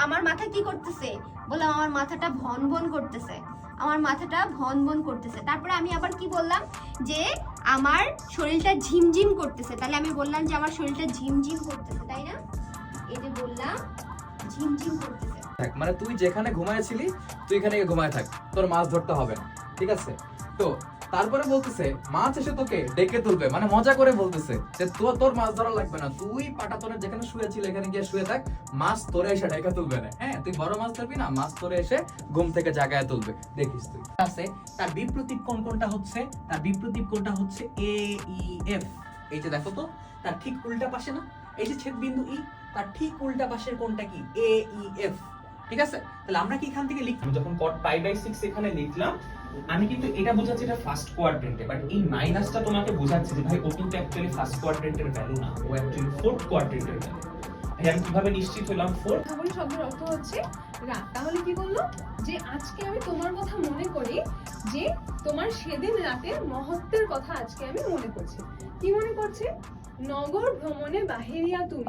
আমার মাথা কি করতেছে, বললাম আমার মাথাটা ভন ভন করতেছে, আমার মাথাটা ভন ভন করতেছে। তারপরে আমি আবার কি বললাম যে আমার শরীরটা ঝিমঝিম করতেছে, তাহলে আমি বললাম যে আমার শরীরটা ঝিমঝিম করতেছে, তাই না? এই যে বললাম ঝিমঝিম করতেছে। মানে তুই যেখানে ঘুমায়েছিলি তুই এখানে ঘুমায় থাক, তোর মাছ ধরতে হবে না, ঠিক আছে? তো তারপরে বলতেছে মাছ এসে তোকে ডেকে তুলবে, মানে মজা করে বলতেছে যে তোর মাছ ধরা লাগবে না, তুই পাটাতনে যেখানে শুয়েছিল এখানে গিয়ে শুয়ে থাক, মাছ তোরে এসে ডেকে তুলবে না। হ্যাঁ, তুই বড় মাছ ধরবি না, মাছ তোরে এসে ঘুম থেকে জাগায় তুলবে, দেখিস তুই। আছে তার বিপ্রতীপ কোণ কোনটা হচ্ছে, তার বিপ্রতীপ কোণটা হচ্ছে এ ই এফ। এই যে দেখো তো, তার ঠিক উল্টা পাশে না এই যে ছেদ বিন্দু ই, তার ঠিক উল্টা পাশের কোণটা কি এ ই এফ, ঠিক আছে? তাহলে আমরা কি এখান থেকে লিখলাম, যখন cot π/6 এখানে লিখলাম, আমি কিন্তু এটা বোঝাচ্ছি এটা ফার্স্ট কোয়াড্রেন্টে, বাট এই মাইনাসটা তোমাকে বোঝাচ্ছে যে ভাই ও কিন্তু অ্যাকচুয়ালি ফার্স্ট কোয়াড্রেন্টের ভ্যালু না, ও অ্যাকচুয়ালি ফোর্থ কোয়াড্রেন্টের ভ্যালু। আমি কিভাবে নিশ্চিত হলাম? ফোর্থ বলি শব্দের অর্থ হচ্ছে রাত। তাহলে কি বললো যে আজকে আমি তোমার কথা মনে করি, যে তোমার সেদিন রাতের মহত্বের কথা আজকে আমি মনে করছি। কি মনে করছে? নগর ভ্রমণে বাহিরিয়া তুমি